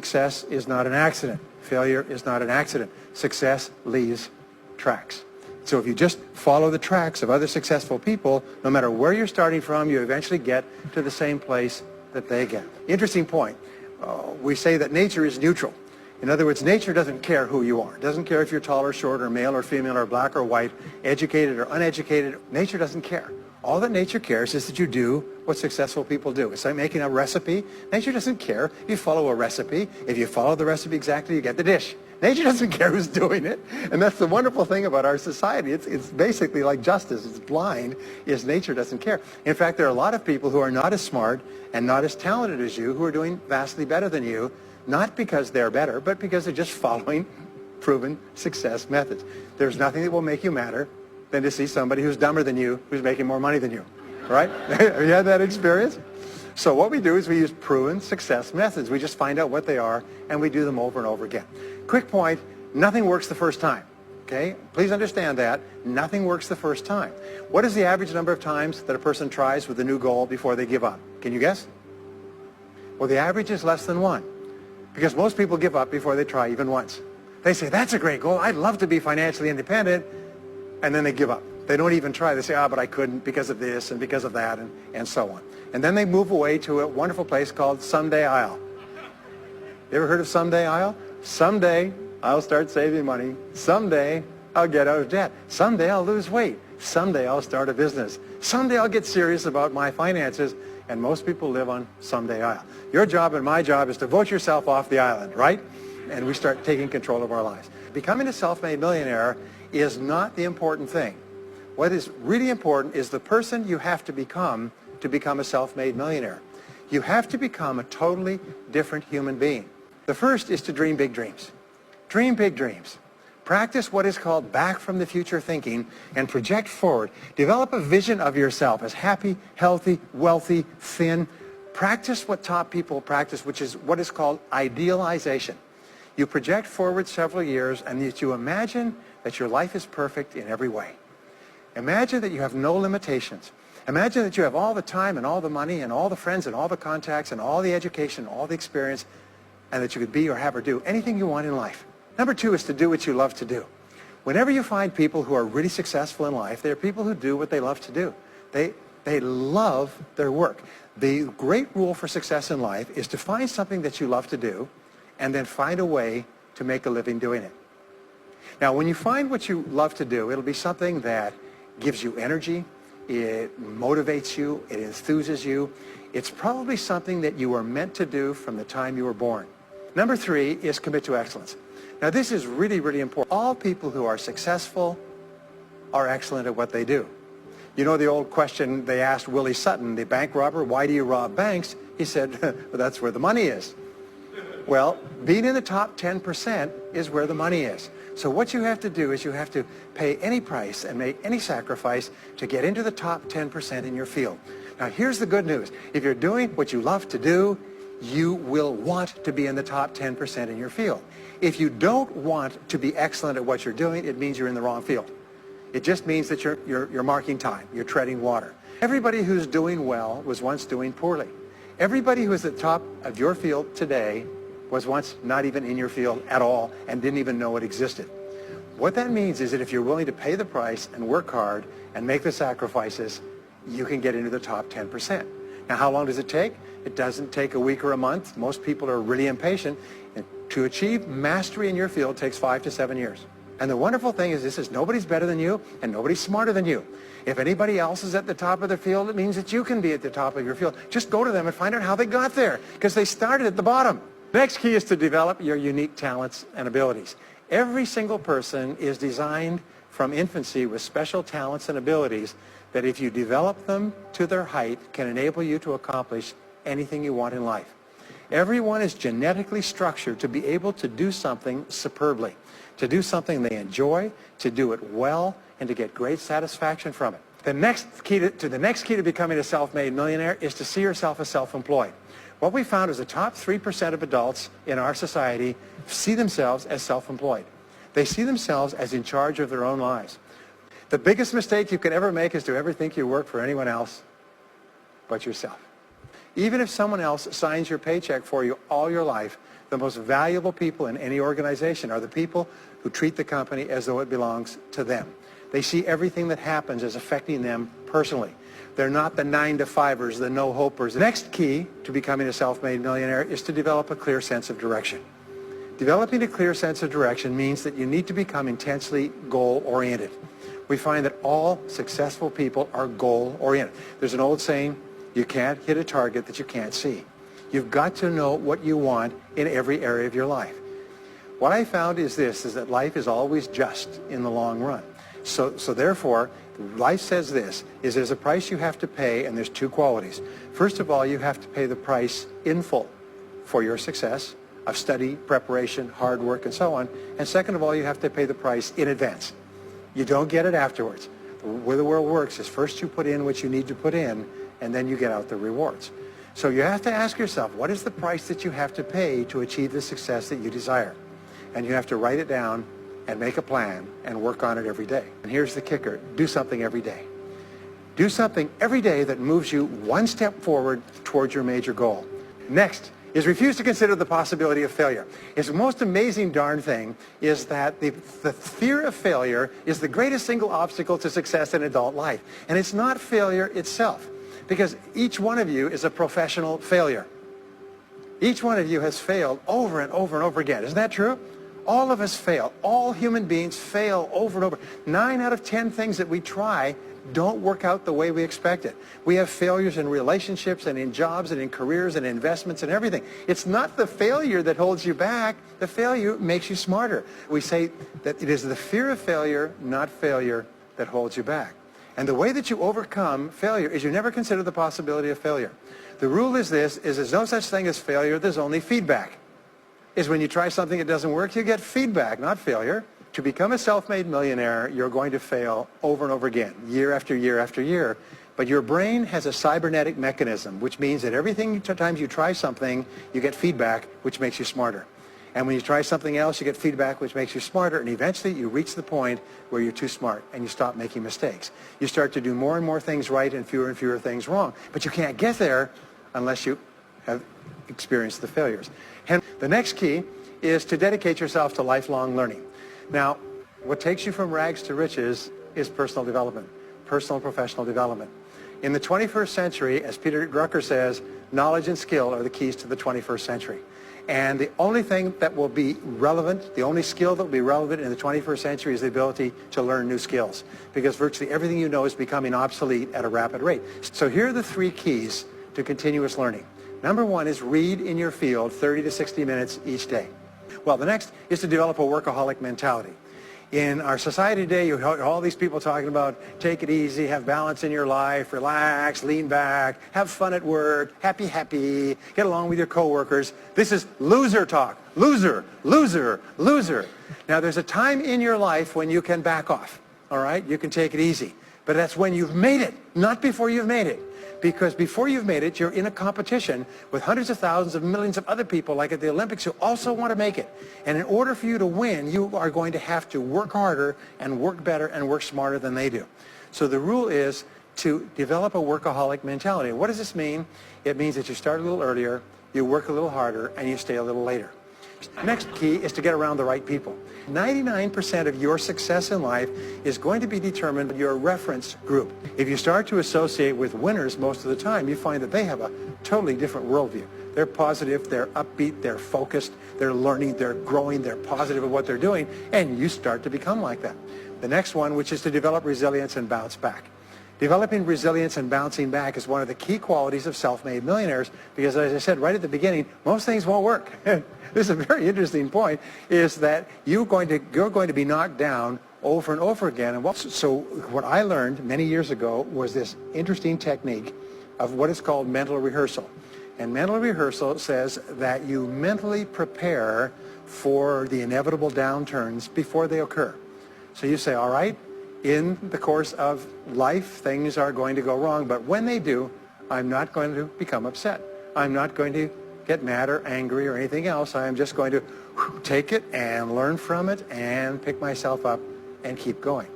Success is not an accident. Failure is not an accident. Success leaves tracks. So if you just follow the tracks of other successful people, no matter where you're starting from, you eventually get to the same place that they get. Interesting point. We say that nature is neutral. In other words, nature doesn't care who you are. It doesn't care if you're tall or short or male or female or black or white, educated or uneducated. Nature doesn't care. All that nature cares is that you do what successful people do. It's like making a recipe. Nature doesn't care. You follow a recipe. If you follow the recipe exactly, you get the dish. Nature doesn't care who's doing it. And that's the wonderful thing about our society. It's basically like justice. It's blind, is nature doesn't care. In fact, there are a lot of people who are not as smart and not as talented as you who are doing vastly better than you, not because they're better, but because they're just following proven success methods. There's nothing that will make you madder than to see somebody who's dumber than you, who's making more money than you, right? Have you had that experience? So what we do is we use proven success methods. We just find out what they are, and we do them over and over again. Quick point, nothing works the first time, okay? Please understand that. Nothing works the first time. What is the average number of times that a person tries with a new goal before they give up? Can you guess? Well, the average is less than 1, because most people give up before they try even once. They say, that's a great goal. I'd love to be financially independent. And then they give up. They don't even try. They say, but I couldn't because of this and because of that and so on. And then they move away to a wonderful place called Someday I'll. You ever heard of Someday I'll? Someday I'll start saving money. Someday I'll get out of debt. Someday I'll lose weight. Someday I'll start a business. Someday I'll get serious about my finances. And most people live on Someday I'll. Your job and my job is to vote yourself off the island, right? And we start taking control of our lives. Becoming a self-made millionaire is not the important thing. What is really important is the person you have to become a self-made millionaire. You have to become a totally different human being. The first is to dream big dreams. Dream big dreams. Practice what is called back from the future thinking and project forward. Develop a vision of yourself as happy, healthy, wealthy, thin. Practice what top people practice, which is what is called idealization. You project forward several years and you imagine that your life is perfect in every way. Imagine that you have no limitations. Imagine that you have all the time and all the money and all the friends and all the contacts and all the education, all the experience, and that you could be or have or do anything you want in life. Number 2 is to do what you love to do. Whenever you find people who are really successful in life, they're people who do what they love to do. They love their work. The great rule for success in life is to find something that you love to do and then find a way to make a living doing it. Now, when you find what you love to do, it'll be something that gives you energy, it motivates you, it enthuses you. It's probably something that you were meant to do from the time you were born. Number 3 is commit to excellence. Now, this is really, really important. All people who are successful are excellent at what they do. You know the old question they asked Willie Sutton, the bank robber, why do you rob banks? He said, well, that's where the money is. Well, being in the top 10% is where the money is. So what you have to do is you have to pay any price and make any sacrifice to get into the top 10% in your field. Now, here's the good news. If you're doing what you love to do, you will want to be in the top 10% in your field. If you don't want to be excellent at what you're doing, it means you're in the wrong field. It just means that you're marking time, you're treading water. Everybody who's doing well was once doing poorly. Everybody who is at the top of your field today was once not even in your field at all and didn't even know it existed. What that means is that if you're willing to pay the price and work hard and make the sacrifices, you can get into the top 10%. Now, how long does it take? It doesn't take a week or a month. Most people are really impatient. And to achieve mastery in your field takes 5 to 7 years. And the wonderful thing is this is nobody's better than you and nobody's smarter than you. If anybody else is at the top of their field, it means that you can be at the top of your field. Just go to them and find out how they got there, because they started at the bottom. The next key is to develop your unique talents and abilities. Every single person is designed from infancy with special talents and abilities that if you develop them to their height can enable you to accomplish anything you want in life. Everyone is genetically structured to be able to do something superbly, to do something they enjoy, to do it well, and to get great satisfaction from it. The next key to becoming a self-made millionaire is to see yourself as self-employed. What we found is the top 3% of adults in our society see themselves as self-employed. They see themselves as in charge of their own lives. The biggest mistake you could ever make is to ever think you work for anyone else but yourself. Even if someone else signs your paycheck for you all your life, The most valuable people in any organization are the people who treat the company as though it belongs to them. They see everything that happens as affecting them personally. They're not the 9-to-5ers, the no-hopers. The next key to becoming a self-made millionaire is to develop a clear sense of direction. Developing a clear sense of direction means that you need to become intensely goal-oriented. We find that all successful people are goal-oriented. There's an old saying, you can't hit a target that you can't see. You've got to know what you want in every area of your life. What I found is this, is that life is always just in the long run. So therefore, life says this, is there's a price you have to pay, and there's two qualities. First of all, you have to pay the price in full for your success of study, preparation, hard work, and so on. And second of all, you have to pay the price in advance. You don't get it afterwards. The way the world works is first you put in what you need to put in, and then you get out the rewards. So you have to ask yourself, what is the price that you have to pay to achieve the success that you desire? And you have to write it down and make a plan and work on it every day. And here's the kicker, do something every day. Do something every day that moves you one step forward towards your major goal. Next is refuse to consider the possibility of failure. It's the most amazing darn thing is that the fear of failure is the greatest single obstacle to success in adult life. And it's not failure itself, because each one of you is a professional failure. Each one of you has failed over and over and over again. Isn't that true? All of us fail. All human beings fail over and over. 9 out of 10 things that we try don't work out the way we expected. We have failures in relationships and in jobs and in careers and investments and everything. It's not the failure that holds you back. The failure makes you smarter. We say that it is the fear of failure, not failure, that holds you back. And the way that you overcome failure is you never consider the possibility of failure. The rule is this, is there's no such thing as failure, there's only feedback. Is when you try something that doesn't work, you get feedback, not failure. To become a self-made millionaire, you're going to fail over and over again, year after year after year. But your brain has a cybernetic mechanism, which means that every time you try something, you get feedback, which makes you smarter. And when you try something else, you get feedback, which makes you smarter. And eventually, you reach the point where you're too smart, and you stop making mistakes. You start to do more and more things right and fewer things wrong. But you can't get there unless you have experienced the failures. And the next key is to dedicate yourself to lifelong learning. Now, what takes you from rags to riches is personal development, personal and professional development. In the 21st century, as Peter Drucker says, knowledge and skill are the keys to the 21st century. And the only thing that will be relevant, the only skill that will be relevant in the 21st century is the ability to learn new skills, because virtually everything you know is becoming obsolete at a rapid rate. So here are the 3 keys to continuous learning. Number 1 is read in your field 30 to 60 minutes each day. Well, the next is to develop a workaholic mentality. In our society today, you have all these people talking about take it easy, have balance in your life, relax, lean back, have fun at work, happy, get along with your coworkers. This is loser talk. Loser, loser, loser. Now, there's a time in your life when you can back off, all right? You can take it easy. But that's when you've made it, not before you've made it. Because before you've made it, you're in a competition with hundreds of thousands of millions of other people, like at the Olympics, who also want to make it. And in order for you to win, you are going to have to work harder and work better and work smarter than they do. So the rule is to develop a workaholic mentality. What does this mean? It means that you start a little earlier, you work a little harder, and you stay a little later. Next key is to get around the right people. 99% of your success in life is going to be determined by your reference group. If you start to associate with winners most of the time, you find that they have a totally different worldview. They're positive, they're upbeat, they're focused, they're learning, they're growing, they're positive of what they're doing, and you start to become like that. The next one, which is to develop resilience and bounce back. Developing resilience and bouncing back is one of the key qualities of self-made millionaires, because as I said right at the beginning, most things won't work. This is a very interesting point, is that you're going to be knocked down over and over again. And so what I learned many years ago was this interesting technique of what is called mental rehearsal. And mental rehearsal says that you mentally prepare for the inevitable downturns before they occur. So you say, all right, in the course of life, things are going to go wrong, but when they do, I'm not going to become upset. I'm not going to get mad or angry or anything else. I'm just going to take it and learn from it and pick myself up and keep going.